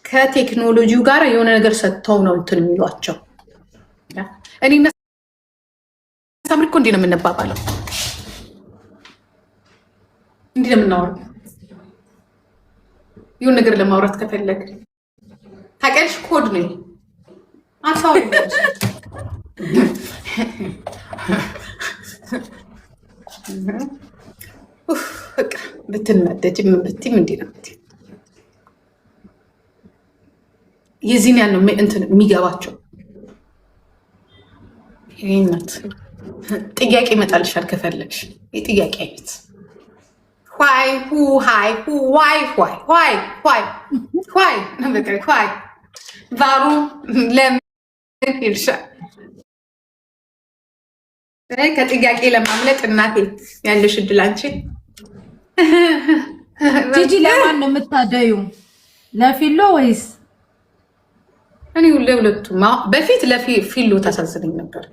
ከቴክኖሎጂው ጋር የሆነ ነገር ሰጥተው ነው እንትን የሚሏቸው። እኔ ሳምሪ እኮ እንዲህ ነው የምንባባለው፣ እንዲህ ነው የምናወራው። የሆነ ነገር ለማውራት ከፈለግ ታውቂያለሽ፣ ኮድ ነው አሳው ብትናደጅ ምን ብትይም እንዲህ ነው የዚህን ያለው እንትን የሚገባቸው። ይሄናት ጥያቄ ይመጣልሻል ከፈለግሽ የጥያቄ አይነት ዋይ ሁ ሃይ ሁ ዋይ ዋይ ዋይ ዋይ ዋይ ነበር ዋይ ቫሩ ለምን ይልሻል። ከጥያቄ ለማምለጥ እናቴ ያለሽ እድል አንቺ ጂጂ ለማን ነው የምታደዩ? ለፊሎ ወይስ? እኔ ለሁለቱም። በፊት ለፊሎ ታሳዝነኝ ነበር።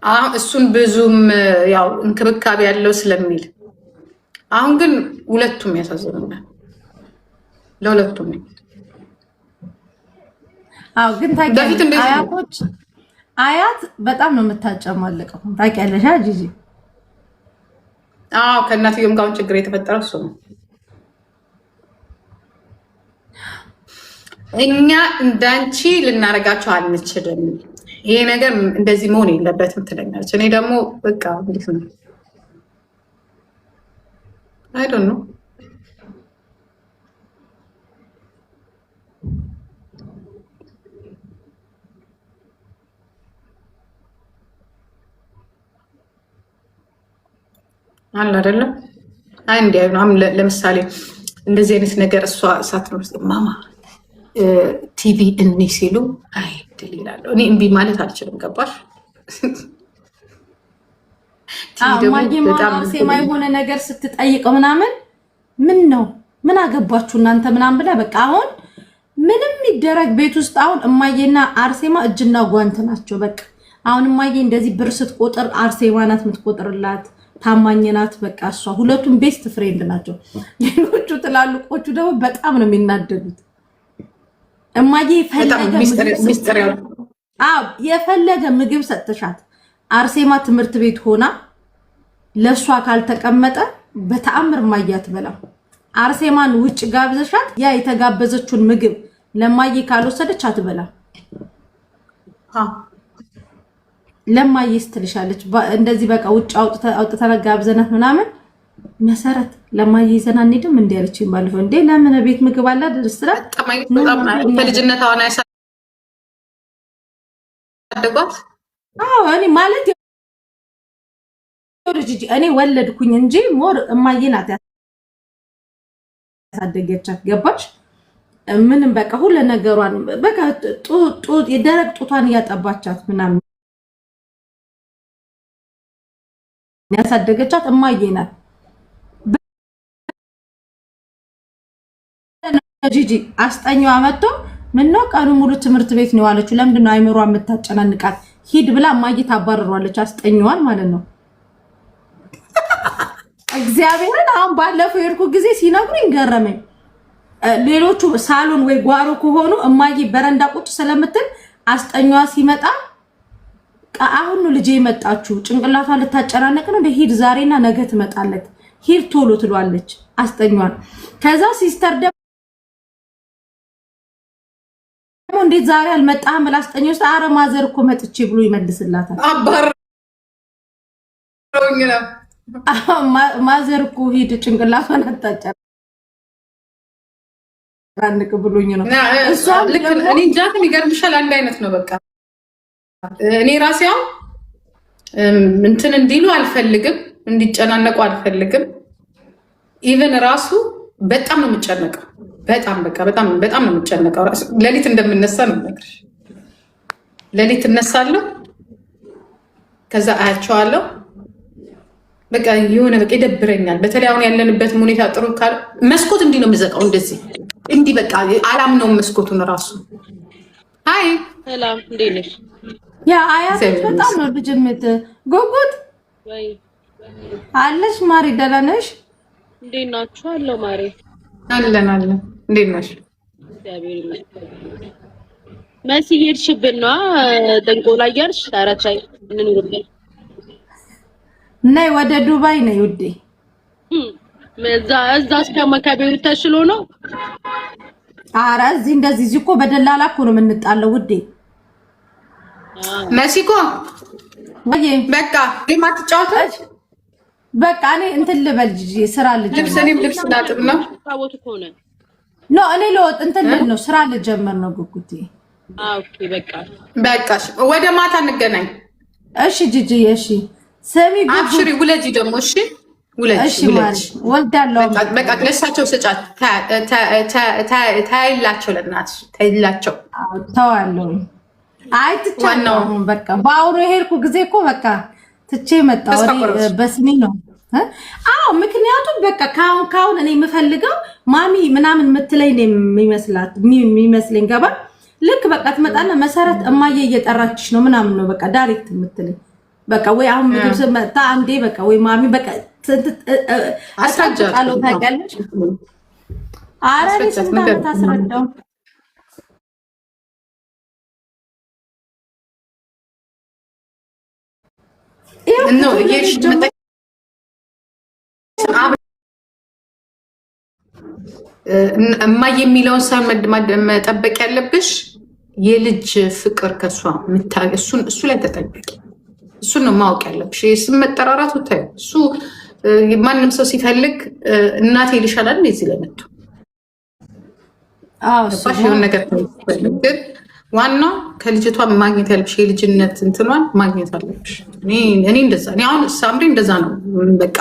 አሁን እሱን ብዙም ያው እንክብካቤ ያለው ስለሚል፣ አሁን ግን ሁለቱም ያሳዝኑኛል። ለሁለቱም አዎ። ግን ታውቂያለሽ አያቶች አያት በጣም ነው የምታጨማልቀው። ታውቂያለሽ ጂጂ? አዎ ከእናትየውም ጋር ችግር የተፈጠረው እሱ ነው። እኛ እንዳንቺ ልናረጋቸው አንችልም፣ ይሄ ነገር እንደዚህ መሆን የለበትም ትለኛለች። እኔ ደግሞ በቃ እንዴት ነው አይ ዶንት ኖ አለ አይደለም። አይ እንዲያ ነው። ለምሳሌ እንደዚህ አይነት ነገር እሷ ሳትኖር ማማ ቲቪ እኔ ሲሉ አይ ድል ይላለሁ። እኔ እምቢ ማለት አልችልም። ገባሽ? ሴማ የሆነ ነገር ስትጠይቀው ምናምን ምን ነው ምን አገባችሁ እናንተ ምናምን ብላ በቃ አሁን ምንም ይደረግ ቤት ውስጥ አሁን እማዬና አርሴማ እጅና ጓንት ናቸው። በቃ አሁን እማዬ እንደዚህ ብር ስትቆጥር አርሴማ ናት የምትቆጥርላት። ታማኝ ናት። በቃ እሷ ሁለቱም ቤስት ፍሬንድ ናቸው። ሌሎቹ ትላልቆቹ ደግሞ በጣም ነው የሚናደዱት። እማዬ የፈለገ ምግብ ሰጥተሻት አርሴማ ትምህርት ቤት ሆና ለእሷ ካልተቀመጠ በተአምር እማዬ አትበላም። አርሴማን ውጭ ጋብዘሻት ያ የተጋበዘችውን ምግብ ለማዬ ካልወሰደች አትበላም። ለማዬ ስትልሻለች እንደዚህ በቃ ውጭ አውጥተን ጋብዘናት ምናምን መሰረት ለማዬ ይዘና እንዴም እንዴ ያለችኝ ባለፈው እንዴ ለምን ቤት ምግብ አለ ድርስራ በልጅነት አሁን ያሳደጓት። አዎ እኔ ማለት ጂጂ እኔ ወለድኩኝ እንጂ ሞር እማዬ ናት ያሳደገቻት። ገባሽ? ምንም በቃ ሁሉ ነገሯን በቃ የደረቅ ጡቷን እያጠባቻት ምናምን ያሳደገቻት እማዬ ናት። ጂጂ አስጠኛዋ መጥቶ ምነው ቀኑ ሙሉ ትምህርት ቤት ነው ያለችው ለምንድነው አይምሯ የምታጨናንቃት? ሂድ ብላ እማዬ ታባርሯለች አስጠኛዋን ማለት ነው። እግዚአብሔርን አሁን ባለፈው የርኩ ጊዜ ሲነግሩኝ ገረመኝ። ሌሎቹ ሳሎን ወይ ጓሮ ከሆኑ እማዬ በረንዳ ቁጭ ስለምትል አስጠኛዋ ሲመጣ አሁን ነው ልጄ የመጣችሁ ጭንቅላቷን ልታጨናነቅ ነው ሂድ ዛሬና ነገ ትመጣለች ሂድ ቶሎ ትሏለች አስጠኛዋን። ከዛ ሲስተር ደግሞ እንዴት ዛሬ አልመጣህም ላስጠኛው ውስጥ አረ ማዘር እኮ መጥቼ ብሎ ይመልስላታል። አባረውኝ ነው ማዘር እኮ ሂድ ጭንቅላቷን አታጨናንቅ ብሎኝ ነው። እሷ ልክ እኔ እንጃት ይገርምሻል አንድ አይነት ነው በቃ። እኔ ራሴው እንትን እንዲሉ አልፈልግም፣ እንዲጨናነቁ አልፈልግም። ኢቭን ራሱ በጣም ነው የምጨነቀው። በጣም በቃ በጣም ነው የምጨነቀው። ራሱ ሌሊት እንደምነሳ ነው የምነግርሽ። ሌሊት እነሳለሁ፣ ከዛ አያቸዋለሁ። በቃ የሆነ በቃ ይደብረኛል። በተለይ አሁን ያለንበት ሁኔታ ጥሩ ካለ መስኮት እንዲህ ነው የምዘጋው፣ እንደዚህ እንዲህ በቃ አላምነውም መስኮቱን ራሱ። አይ ሰላም እንዴት ነሽ? ያ አያቶች በጣም ነው ልጅምት ጉጉት ወይ አለሽ ማሪ ደህና ነሽ? እንዴት ናችሁ? አለው ማሪ አለን እንዴት ነሽ? መሲ እየሄድሽብን ነው ጥንቆላ እያልሽ ታረቻይ እንኑርብን። ነይ ወደ ዱባይ ነይ ውዴ። እዛ እስከመካቤሩ ተሽሎ ነው። ኧረ እዚህ እንደዚህ እዚህ እኮ በደላላ እኮ ነው የምንጣለው ውዴ። መሲኮ ወይ በቃ ለማትጫወተች በቃ እኔ እንትን ልበል ስራ ልጀምር። ልብስ ላጥብ ነው ታቦት ከሆነ ኖ እኔ ለወጥ እንትን ልል ነው ስራ ልጀምር ነው ጉጉቴ። ኦኬ በቃሽ ወደ ማታ እንገናኝ። እሺ ጂጂ እሺ ሰሚ ጉጉ አብሽሪ ውለጂ ደግሞ እሺ ውለጂ ወልዳለሁ። በቃ ለሳቸው ስጫት ታይላቸው ለእናትሽ ታይላቸው ተዋለሁ። አይ ትቻለሁ በቃ በአውሮ ሄድኩ ጊዜ እኮ በቃ ትቼ መጣሁ። በስሜ ነው አዎ ምክንያቱም በቃ ካሁን እኔ የምፈልገው ማሚ ምናምን የምትለኝ ነው የሚመስለኝ ገባ። ልክ በቃ ትመጣና መሰረት እማዬ እየጠራችሽ ነው ምናምን ነው በቃ ዳይሬክት የምትለኝ በቃ ወይ አሁን ምግብ ስመጣ አንዴ በቃ ወይ ማሚ በቃ አሳጃለሁ ታውቂያለሽ። ኧረ እኔ ስንት ዓመት አስረዳው ነው እማዬ የሚለውን ሰው መጠበቅ ያለብሽ የልጅ ፍቅር ከሷ እሱ ላይ ተጠበቂ። እሱን ነው ማወቅ ያለብሽ። የስም መጠራራት ታዩ እሱ ማንም ሰው ሲፈልግ እናቴ ይልሻላል እዚህ ላይ መጥቶ የሆነ ነገር ግን ዋናው ከልጅቷ ማግኘት ያለብሽ የልጅነት እንትኗን ማግኘት አለብሽ። እኔ እንደዛ አሁን ሳምሪ እንደዛ ነው በቃ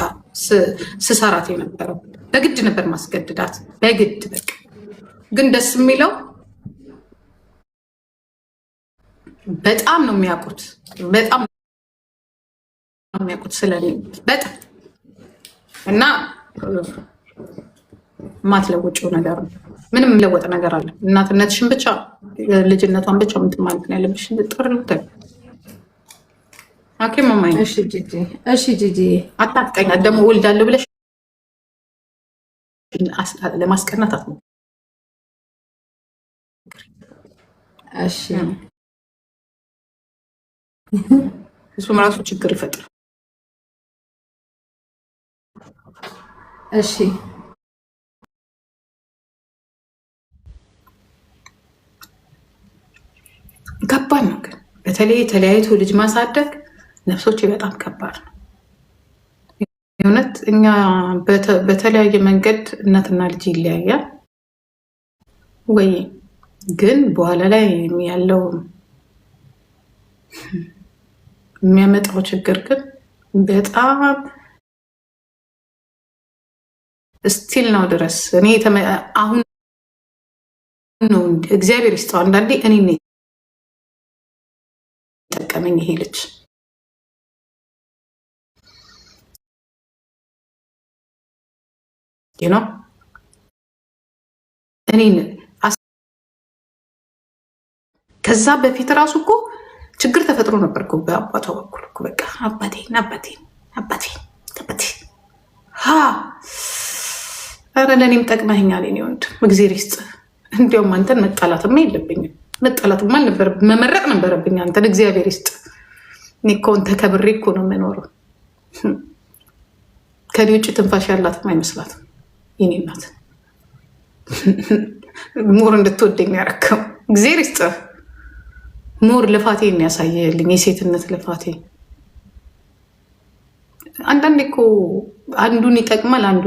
ስሰራት የነበረው በግድ ነበር ማስገድዳት በግድ በቃ። ግን ደስ የሚለው በጣም ነው የሚያውቁት ስለኔ በጣም እና ማትለውጭው ነገር ነው። ምንም ለወጥ ነገር አለ። እናትነትሽን ብቻ ልጅነቷን ብቻ ምንትን ማለት ነው ያለብሽ። ጥር ነው ኦኬ ማማዬ። እሺ ጂጂ አታጥቀኛ ደግሞ ወልዳለሁ ብለሽ ለማስቀናት አትሞክሪ። እሺ እሱም ራሱ ችግር ይፈጥራል። እሺ ከባድ ነው ግን በተለይ ተለያይቶ ልጅ ማሳደግ ነፍሶች በጣም ከባድ ነው። የእውነት እኛ በተለያየ መንገድ እናትና ልጅ ይለያያል ወይ ግን በኋላ ላይ ያለው የሚያመጣው ችግር ግን በጣም ስቲል ነው ድረስ እኔ አሁን ነው እግዚአብሔር ይስጠው። አንዳንዴ እኔ ጠቀመኝ ይሄ ልጅ ነው እኔን ከዛ በፊት ራሱ እኮ ችግር ተፈጥሮ ነበር እኮ በአባቷ በኩል እኮ በቃ አባቴ ኧረ ለእኔም ጠቅመኸኛል የእኔ ወንድም እግዜር ይስጥህ። እንዲያውም አንተን መጣላትማ የለብኝም መጣላትማ አልነበረብኝ መመረቅ ነበረብኝ አንተን እግዚአብሔር ይስጥ። እኔ እኮ ተከብሬ እኮ ነው የምኖረው። ከኔ ውጭ ትንፋሽ ያላትም አይመስላትም የኔ እናት። ሞር እንድትወደኝ ያረከው እግዚአብሔር ይስጥህ። ሞር ልፋቴን ያሳየልኝ የሴትነት ልፋቴ። አንዳንዴ እኮ አንዱን ይጠቅማል አንዱ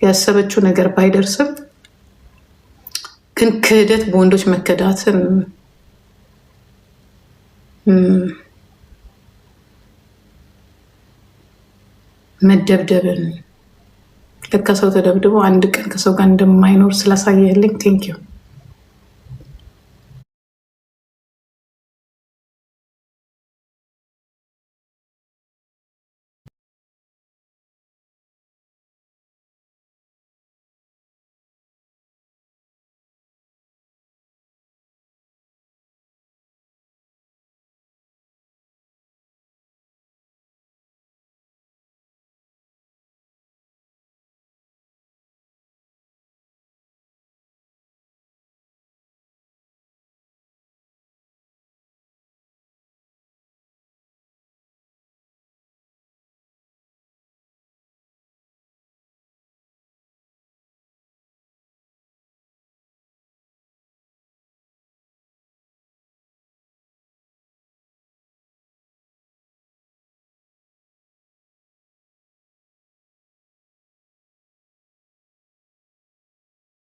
ያሰበችው ነገር ባይደርስም ግን ክህደት በወንዶች መከዳትን መደብደብን ለካ ሰው ተደብድቦ አንድ ቀን ከሰው ጋር እንደማይኖር ስላሳየልኝ ቴንኪው።